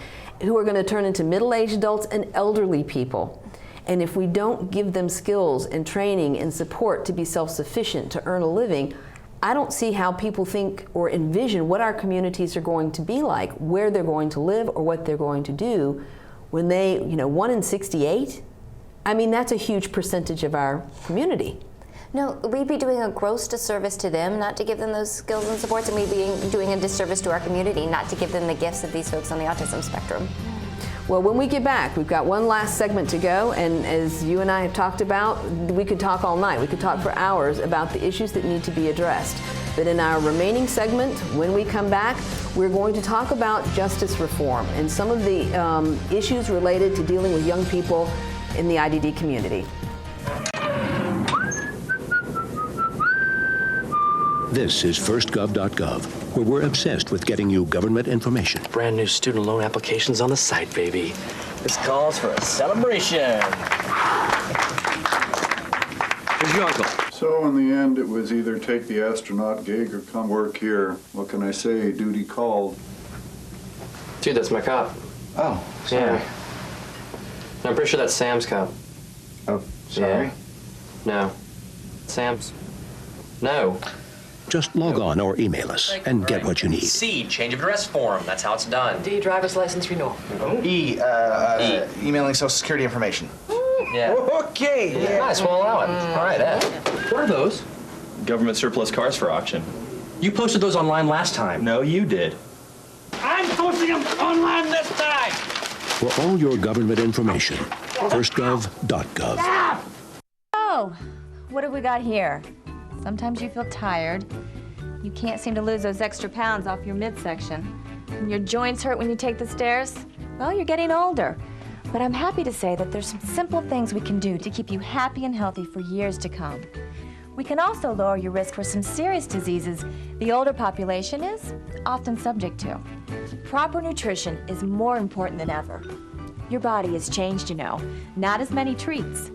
who are going to turn into middle-aged adults and elderly people. And if we don't give them skills and training and support to be self-sufficient, to earn a living, I don't see how people think or envision what our communities are going to be like, where they're going to live or what they're going to do when they, 1 in 68, I mean, that's a huge percentage of our community. No, we'd be doing a gross disservice to them not to give them those skills and supports, and we'd be doing a disservice to our community not to give them the gifts of these folks on the autism spectrum. Well, when we get back, we've got one last segment to go, and as you and I have talked about, we could talk all night. We could talk for hours about the issues that need to be addressed. But in our remaining segment, when we come back, we're going to talk about justice reform and some of the issues related to dealing with young people in the IDD community. This is firstgov.gov, where we're obsessed with getting you government information. Brand new student loan applications on the site, baby. This calls for a celebration. Here's your uncle. So in the end, it was either take the astronaut gig or come work here. What can I say? Duty called. Dude, that's my cop. Oh, sorry. Yeah. I'm pretty sure that's Sam's cop. Oh, sorry? Yeah. No. Sam's. No. Just log on or email us and get what you need. C, change of address form. That's how it's done. D, driver's license renewal. E, emailing Social Security information. Yeah. Okay. Yeah. Nice, we'll allow it. All right, What are those? Government surplus cars for auction. You posted those online last time. No, you did. I'm posting them online this time! For all your government information, firstgov.gov. Oh, what have we got here? Sometimes you feel tired. You can't seem to lose those extra pounds off your midsection. And your joints hurt when you take the stairs. Well, you're getting older. But I'm happy to say that there's some simple things we can do to keep you happy and healthy for years to come. We can also lower your risk for some serious diseases the older population is often subject to. Proper nutrition is more important than ever. Your body has changed, you know. Not as many treats.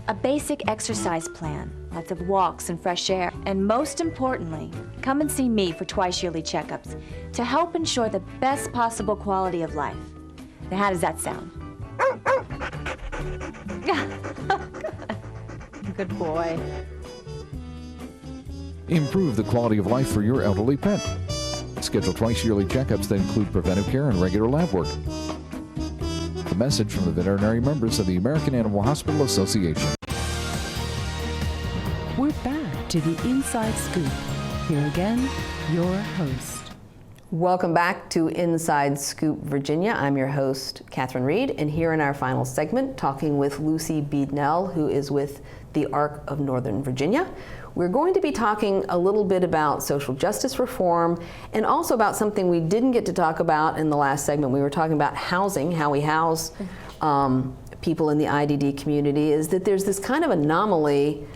A basic exercise plan, lots of walks and fresh air, and most importantly, come and see me for twice-yearly checkups to help ensure the best possible quality of life. Now, how does that sound? Good boy. Improve the quality of life for your elderly pet. Schedule twice-yearly checkups that include preventive care and regular lab work. A message from the veterinary members of the American Animal Hospital Association. We're back to the Inside Scoop. Here again, your host. Welcome back to Inside Scoop Virginia. I'm your host, Catherine Reed, and here in our final segment, talking with Lucy Beadnell, who is with the ARC of Northern Virginia. We're going to be talking a little bit about social justice reform and also about something we didn't get to talk about in the last segment. We were talking about housing, how we house people in the IDD community, is that there's this kind of anomaly,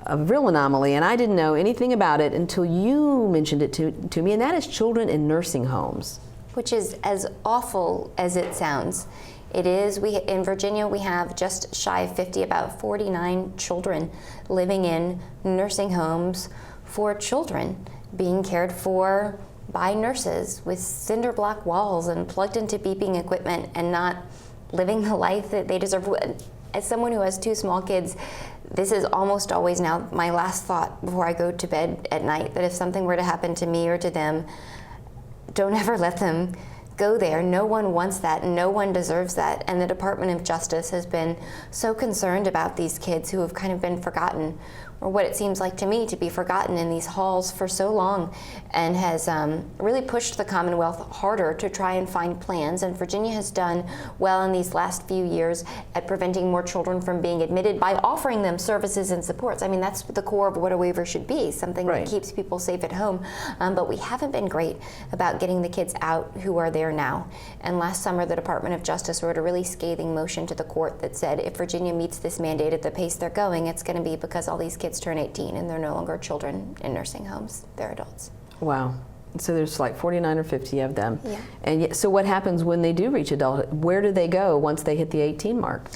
a real anomaly, and I didn't know anything about it until you mentioned it to me, and that is children in nursing homes. Which is as awful as it sounds. It is. In Virginia, we have just shy of 50, about 49 children living in nursing homes for children, being cared for by nurses with cinder block walls and plugged into beeping equipment and not living the life that they deserve. As someone who has 2 small kids, this is almost always now my last thought before I go to bed at night, that if something were to happen to me or to them, don't ever let them go there. No one wants that, no one deserves that. And the Department of Justice has been so concerned about these kids who have kind of been forgotten, or what it seems like to me to be forgotten in these halls for so long, and has really pushed the Commonwealth harder to try and find plans. And Virginia has done well in these last few years at preventing more children from being admitted by offering them services and supports. I mean, that's the core of what a waiver should be, something that keeps people safe at home. But we haven't been great about getting the kids out who are there now. And last summer, the Department of Justice wrote a really scathing motion to the court that said if Virginia meets this mandate at the pace they're going, it's going to be because all these kids turn 18 and they're no longer children in nursing homes, they're adults. Wow. So there's like 49 or 50 of them. Yeah. And so what happens when they do reach adulthood? Where do they go once they hit the 18 mark?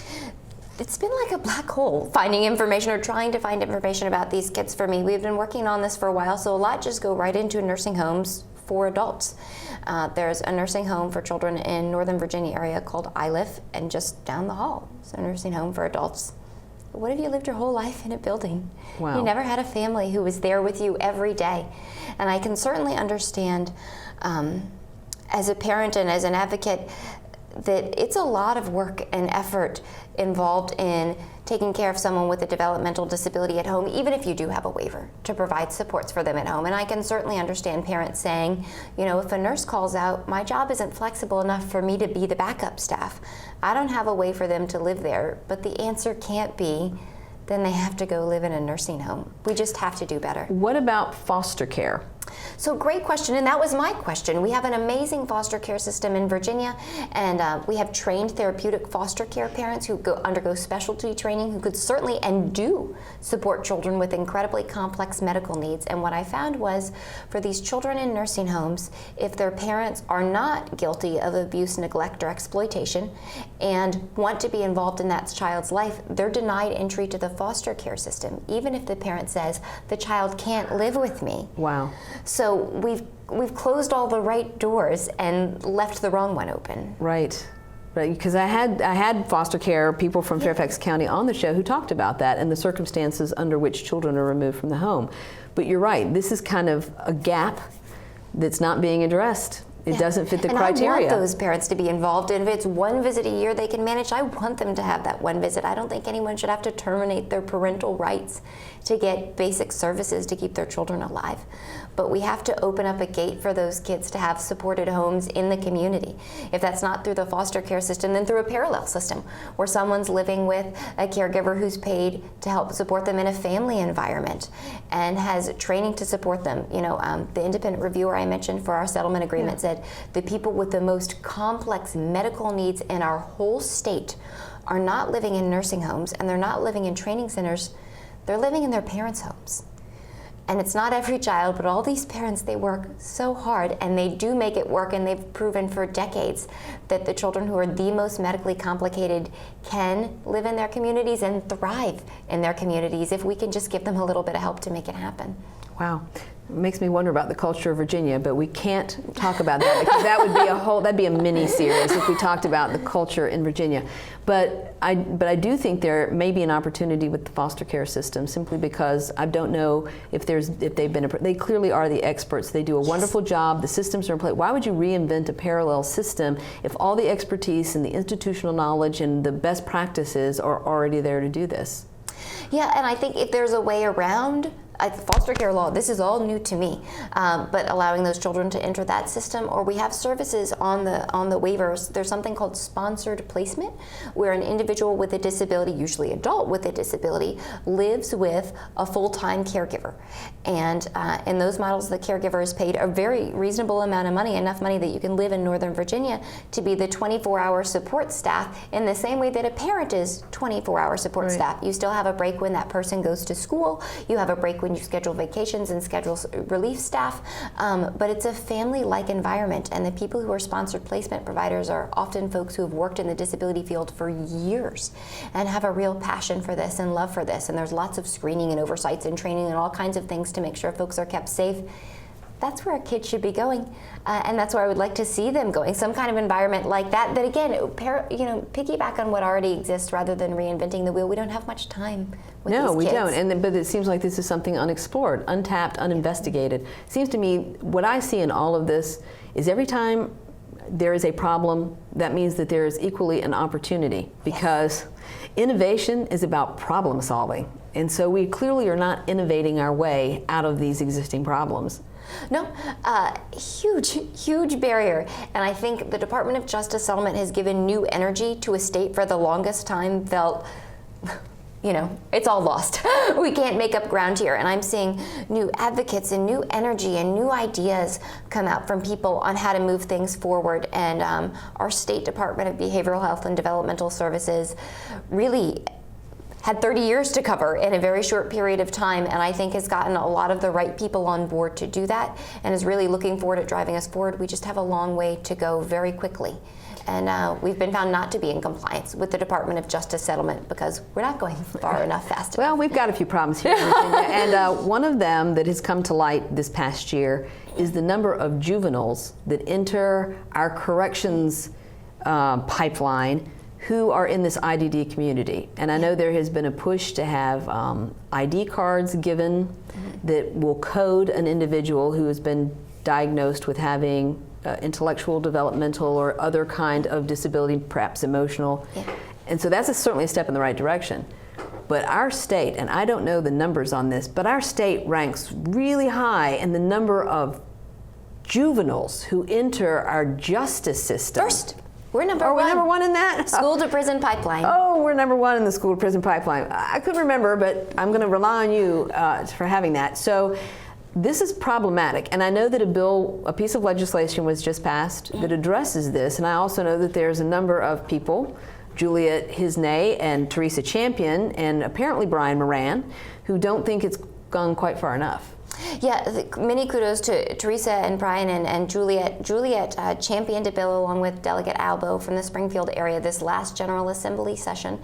It's been like a black hole finding information or trying to find information about these kids for me. We've been working on this for a while, so a lot just go right into nursing homes for adults. There's a nursing home for children in Northern Virginia area called ILIF, and just down the hall, it's a nursing home for adults. What if you lived your whole life in a building? Wow. You never had a family who was there with you every day. And I can certainly understand, as a parent and as an advocate, that it's a lot of work and effort involved in taking care of someone with a developmental disability at home, even if you do have a waiver to provide supports for them at home. And I can certainly understand parents saying, you know, if a nurse calls out, my job isn't flexible enough for me to be the backup staff. I don't have a way for them to live there. But the answer can't be, then they have to go live in a nursing home. We just have to do better. What about foster care? So great question, and that was my question. We have an amazing foster care system in Virginia, and we have trained therapeutic foster care parents who undergo specialty training, who could certainly and do support children with incredibly complex medical needs. And what I found was, for these children in nursing homes, if their parents are not guilty of abuse, neglect, or exploitation, and want to be involved in that child's life, they're denied entry to the foster care system, even if the parent says, the child can't live with me. Wow. So we've closed all the right doors and left the wrong one open. Right. Right, because I had foster care people from Fairfax County on the show who talked about that and the circumstances under which children are removed from the home. But you're right, this is kind of a gap that's not being addressed It doesn't fit the and criteria. I want those parents to be involved. And if it's one visit a year they can manage, I want them to have that one visit. I don't think anyone should have to terminate their parental rights to get basic services to keep their children alive. But we have to open up a gate for those kids to have supported homes in the community. If that's not through the foster care system, then through a parallel system where someone's living with a caregiver who's paid to help support them in a family environment and has training to support them. You know, the independent reviewer I mentioned for our settlement agreement said the people with the most complex medical needs in our whole state are not living in nursing homes and they're not living in training centers, they're living in their parents' homes. And it's not every child, but all these parents, they work so hard and they do make it work, and they've proven for decades that the children who are the most medically complicated can live in their communities and thrive in their communities if we can just give them a little bit of help to make it happen. Wow. It makes me wonder about the culture of Virginia, but we can't talk about that because that would be that'd be a mini series if we talked about the culture in Virginia. But I do think there may be an opportunity with the foster care system, simply because I don't know if they've been, they clearly are the experts. They do a wonderful job. The systems are in place. Why would you reinvent a parallel system if all the expertise and the institutional knowledge and the best practices are already there to do this? Yeah, and I think if there's a way around foster care law, this is all new to me, but allowing those children to enter that system, or we have services on the waivers. There's something called sponsored placement, where an individual with a disability, usually adult with a disability, lives with a full-time caregiver. And in those models, the caregiver is paid a very reasonable amount of money, enough money that you can live in Northern Virginia, to be the 24-hour support staff in the same way that a parent is 24-hour support staff. You still have a break when that person goes to school. You have a break when you schedule vacations and schedule relief staff, but it's a family-like environment, and the people who are sponsored placement providers are often folks who have worked in the disability field for years and have a real passion for this and love for this, and there's lots of screening and oversights and training and all kinds of things to make sure folks are kept safe. That's where a kid should be going, and that's where I would like to see them going, some kind of environment like that. That again, piggyback on what already exists rather than reinventing the wheel. We don't have much time with these kids. No, we don't, but it seems like this is something unexplored, untapped, uninvestigated. It seems to me what I see in all of this is every time there is a problem, that means that there is equally an opportunity, because innovation is about problem solving. And so we clearly are not innovating our way out of these existing problems. No, huge barrier. And I think the Department of Justice settlement has given new energy to a state for the longest time felt, it's all lost. We can't make up ground here. And I'm seeing new advocates and new energy and new ideas come out from people on how to move things forward. And our State Department of Behavioral Health and Developmental Services really had 30 years to cover in a very short period of time, and I think has gotten a lot of the right people on board to do that, and is really looking forward at driving us forward. We just have a long way to go very quickly. And we've been found not to be in compliance with the Department of Justice settlement because we're not going far enough fast enough. Well, we've got a few problems here in Virginia, and one of them that has come to light this past year is the number of juveniles that enter our corrections pipeline who are in this IDD community. And I know there has been a push to have ID cards given that will code an individual who has been diagnosed with having intellectual, developmental, or other kind of disability, perhaps emotional. And so that's certainly a step in the right direction. But our state, and I don't know the numbers on this, but our state ranks really high in the number of juveniles who enter our justice system. First. We're number one. Are we number one in that? School to prison pipeline. Oh, we're number one in the school to prison pipeline. I couldn't remember, but I'm going to rely on you for having that. So this is problematic. And I know that a piece of legislation was just passed that addresses this. And I also know that there's a number of people, Juliet Hisney and Teresa Champion, and apparently Brian Moran, who don't think it's gone quite far enough. Yeah, many kudos to Teresa and Brian and Juliet. Juliet championed a bill along with Delegate Albo from the Springfield area this last General Assembly session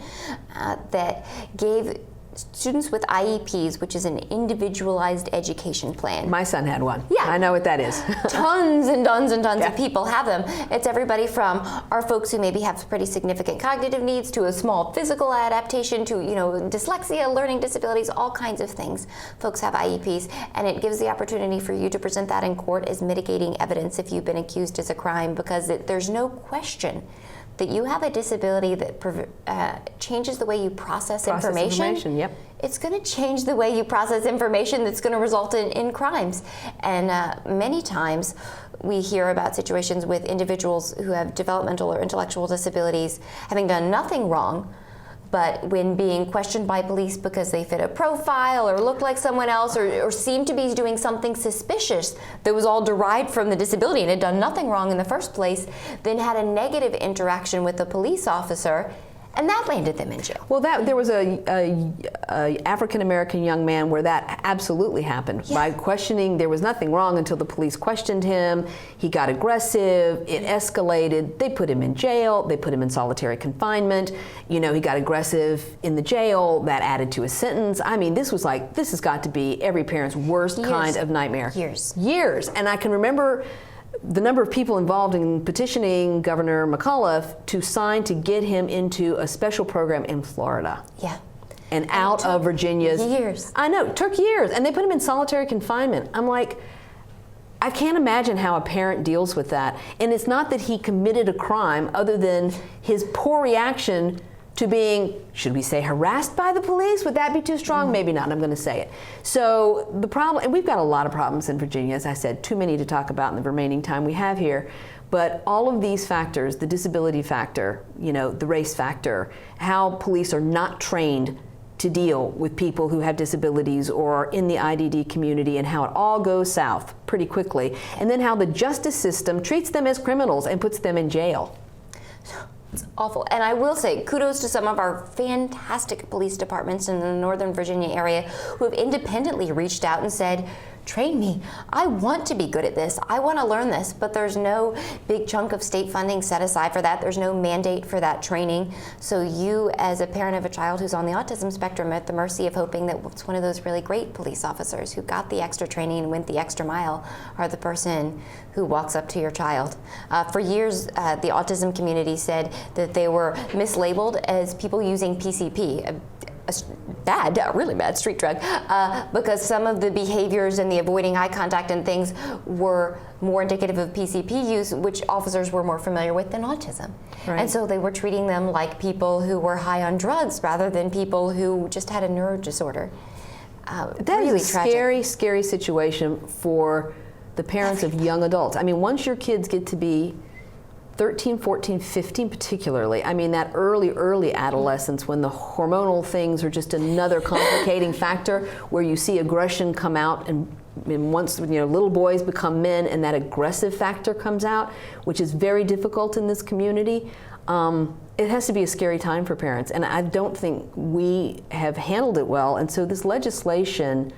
that gave students with IEPs, which is an individualized education plan. My son had one. Yeah. I know what that is. Tons and tons and tons of people have them. It's everybody from our folks who maybe have pretty significant cognitive needs to a small physical adaptation to, dyslexia, learning disabilities, all kinds of things. Folks have IEPs, and it gives the opportunity for you to present that in court as mitigating evidence if you've been accused as a crime, because there's no question that you have a disability that changes the way you process information. Yep. It's going to change the way you process information that's going to result in crimes. And many times we hear about situations with individuals who have developmental or intellectual disabilities having done nothing wrong, but when being questioned by police because they fit a profile or look like someone else or seem to be doing something suspicious that was all derived from the disability and had done nothing wrong in the first place, then had a negative interaction with the police officer, and that landed them in jail. Well, there was a African-American young man where that absolutely happened. Yeah. By questioning, there was nothing wrong until the police questioned him. He got aggressive. It escalated. They put him in jail. They put him in solitary confinement. He got aggressive in the jail. That added to his sentence. I mean, this has got to be every parent's worst kind of nightmare. Years. And I can remember the number of people involved in petitioning Governor McAuliffe to sign to get him into a special program in Florida. Yeah. And out of Virginia's. Years. I know, it took years. And they put him in solitary confinement. I'm like, I can't imagine how a parent deals with that. And it's not that he committed a crime other than his poor reaction to being, should we say, harassed by the police? Would that be too strong? Maybe not, I'm going to say it. So the problem, and we've got a lot of problems in Virginia, as I said, too many to talk about in the remaining time we have here. But all of these factors, the disability factor, the race factor, how police are not trained to deal with people who have disabilities or are in the IDD community, and how it all goes south pretty quickly. And then how the justice system treats them as criminals and puts them in jail. It's awful. And I will say, kudos to some of our fantastic police departments in the Northern Virginia area who have independently reached out and said, train me. I want to be good at this. I want to learn this, but there's no big chunk of state funding set aside for that. There's no mandate for that training. So you, as a parent of a child who's on the autism spectrum, are at the mercy of hoping that it's one of those really great police officers who got the extra training and went the extra mile, are the person who walks up to your child. For years, the autism community said that they were mislabeled as people using PCP, a really bad street drug, because some of the behaviors and the avoiding eye contact and things were more indicative of PCP use, which officers were more familiar with than autism. Right. And so they were treating them like people who were high on drugs rather than people who just had a neuro disorder. That really is a scary, scary situation for the parents of young adults. I mean, once your kids get to be 13, 14, 15 particularly, I mean that early adolescence when the hormonal things are just another complicating factor, where you see aggression come out, and once little boys become men and that aggressive factor comes out, which is very difficult in this community. It has to be a scary time for parents, and I don't think we have handled it well. And so this legislation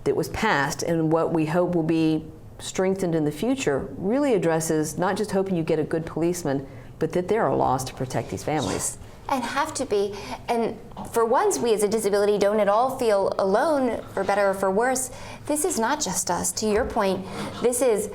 that was passed, and what we hope will be strengthened in the future, really addresses not just hoping you get a good policeman, but that there are laws to protect these families. And have to be. And for once, we as a disability don't at all feel alone, for better or for worse. This is not just us. To your point, this is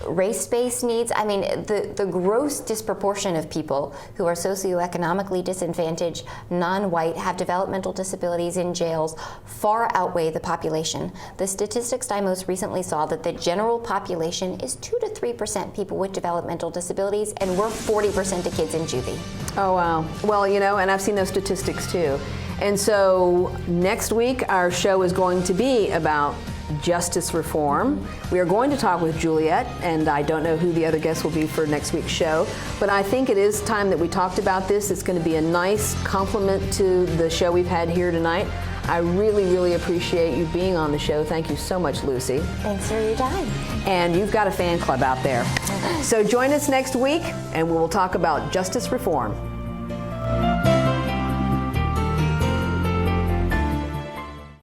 race-based needs. I mean, the gross disproportion of people who are socioeconomically disadvantaged, non-white, have developmental disabilities in jails far outweigh the population. The statistics I most recently saw that the general population is 2 to 3% people with developmental disabilities, and we're 40% of kids in juvie. Oh, wow. Well, and I've seen those statistics too. And so next week, our show is going to be about justice reform. We are going to talk with Juliet, and I don't know who the other guests will be for next week's show, but I think it is time that we talked about this. It's going to be a nice complement to the show we've had here tonight. I really, really appreciate you being on the show. Thank you so much, Lucy. Thanks for your time. And you've got a fan club out there. So join us next week, and we will talk about justice reform.